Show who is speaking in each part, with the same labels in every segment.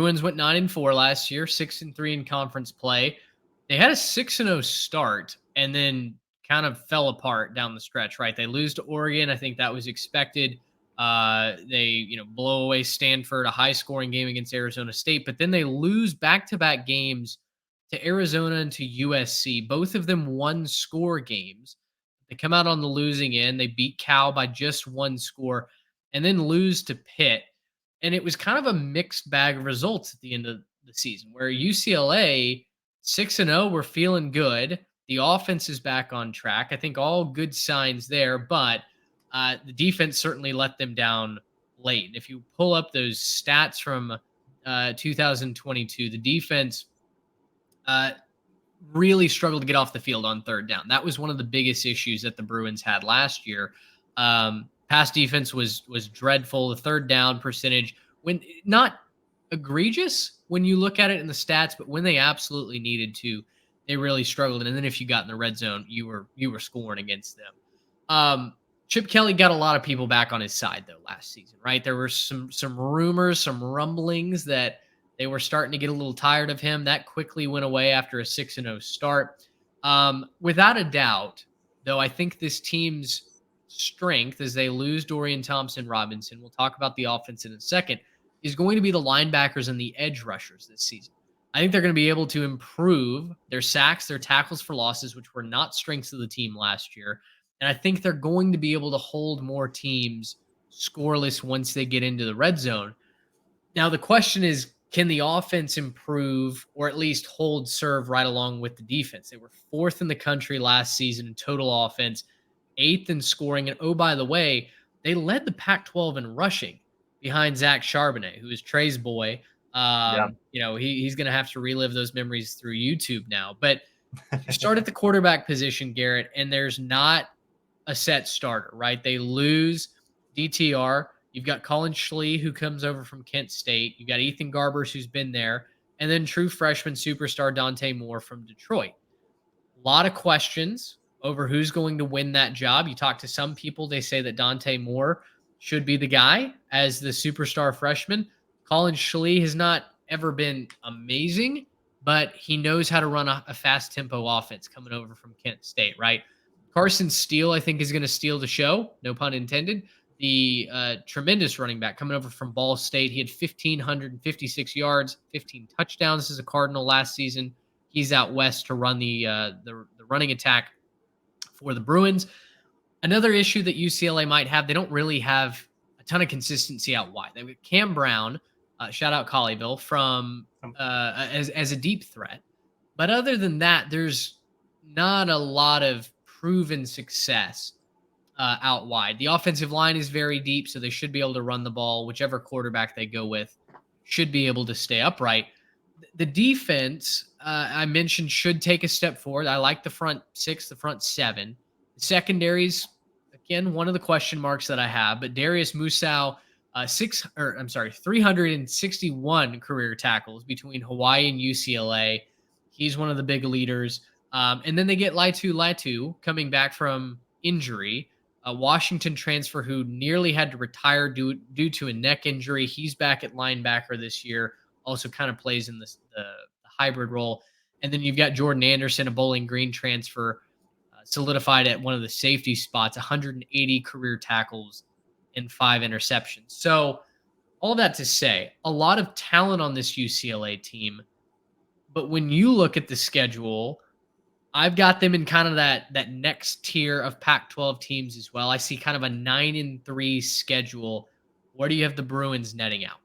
Speaker 1: Bruins went 9-4 last year, 6-3 in conference play. They had a 6-0 start and then kind of fell apart down the stretch, right? They lose to Oregon. I think that was expected. They, blow away Stanford, a high scoring game against Arizona State, but then they lose back-to-back games to Arizona and to USC. Both of them one score games. They come out on the losing end. They beat Cal by just one score and then lose to Pitt. And it was kind of a mixed bag of results at the end of the season where UCLA 6-0 were feeling good. The offense is back on track. I think all good signs there, but the defense certainly let them down late. And if you pull up those stats from 2022, the defense really struggled to get off the field on third down. That was one of the biggest issues that the Bruins had last year. Pass defense was dreadful. The third down percentage, when not egregious when you look at it in the stats, but when they absolutely needed to, they really struggled. And then if you got in the red zone, you were scoring against them. Chip Kelly got a lot of people back on his side though last season, right? There were some rumors, some rumblings that they were starting to get a little tired of him. That quickly went away after a 6-0 start. Without a doubt, though, I think this team's strength as they lose Dorian Thompson-Robinson, we'll talk about the offense in a second, is going to be the linebackers and the edge rushers this season. I think they're going to be able to improve their sacks, their tackles for losses, which were not strengths of the team last year. And I think they're going to be able to hold more teams scoreless once they get into the red zone. Now, the question is, can the offense improve or at least hold serve right along with the defense? They were fourth in the country last season in total offense, eighth in scoring. And oh, by the way, they led the Pac-12 in rushing behind Zach Charbonnet, who is Trey's boy. He's going to have to relive those memories through YouTube now. But you start at the quarterback position, Garrett, and there's not a set starter, right? They lose DTR. You've got Colin Schlee, who comes over from Kent State. You've got Ethan Garbers, who's been there. And then true freshman superstar Dante Moore from Detroit. A lot of questions over who's going to win that job. You talk to some people, they say that Dante Moore should be the guy as the superstar freshman. Colin Schlee has not ever been amazing, but he knows how to run a fast tempo offense coming over from Kent State, right? Carson Steele, I think, is going to steal the show. No pun intended. The tremendous running back coming over from Ball State. He had 1,556 yards, 15 touchdowns as a Cardinal last season. He's out west to run the running attack for the Bruins. Another issue that UCLA might have, they don't really have a ton of consistency out wide. They've got Cam Brown, shout out Colleyville, from as a deep threat. But other than that, there's not a lot of proven success out wide. The offensive line is very deep, so they should be able to run the ball. Whichever quarterback they go with should be able to stay upright. The defense, I mentioned, should take a step forward. I like the front six, the front seven. The secondaries, again, one of the question marks that I have, but Darius Musow, 361 career tackles between Hawaii and UCLA. He's one of the big leaders. And then they get Latu coming back from injury. A Washington transfer who nearly had to retire due to a neck injury. He's back at linebacker this year. Also kind of plays in the hybrid role. And then you've got Jordan Anderson, a Bowling Green transfer, solidified at one of the safety spots, 180 career tackles and 5 interceptions. So all that to say, a lot of talent on this UCLA team. But when you look at the schedule, I've got them in kind of that next tier of Pac-12 teams as well. I see kind of a 9-3 schedule. Where do you have the Bruins netting out?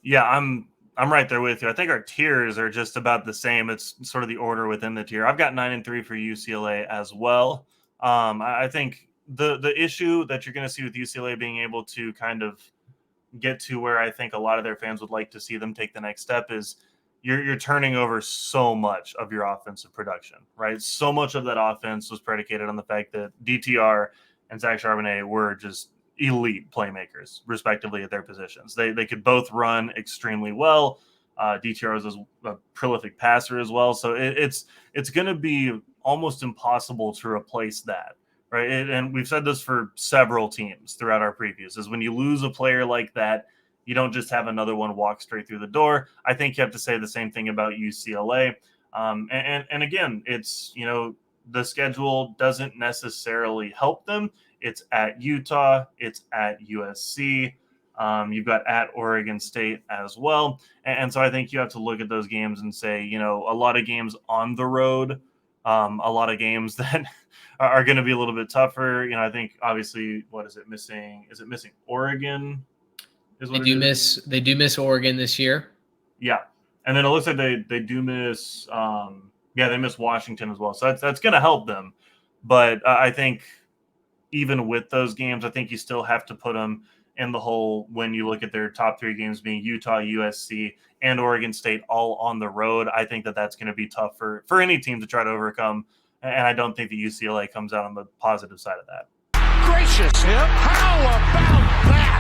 Speaker 2: Yeah, I'm right there with you. I think our tiers are just about the same. It's sort of the order within the tier. I've got 9-3 for UCLA as well. I think the issue that you're going to see with UCLA being able to kind of get to where I think a lot of their fans would like to see them take the next step is you're turning over so much of your offensive production, right? So much of that offense was predicated on the fact that DTR and Zach Charbonnet were just elite playmakers, respectively, at their positions. They could both run extremely well. DTR is a prolific passer as well. So it's going to be almost impossible to replace that, right? And we've said this for several teams throughout our previews, is when you lose a player like that, You don't just have another one walk straight through the door. I think you have to say the same thing about UCLA. And again, it's, the schedule doesn't necessarily help them. It's at Utah, it's at USC. You've got at Oregon State as well. And so I think you have to look at those games and say, a lot of games on the road, a lot of games that are going to be a little bit tougher. I think obviously, what is it missing? Is it missing Oregon?
Speaker 1: They do miss Oregon this year.
Speaker 2: Yeah. And then it looks like they do miss, they miss Washington as well. So that's going to help them. But I think even with those games, I think you still have to put them in the hole when you look at their top 3 games being Utah, USC, and Oregon State all on the road. I think that's going to be tough for any team to try to overcome. And I don't think the UCLA comes out on the positive side of that.
Speaker 3: Gracious, how about that?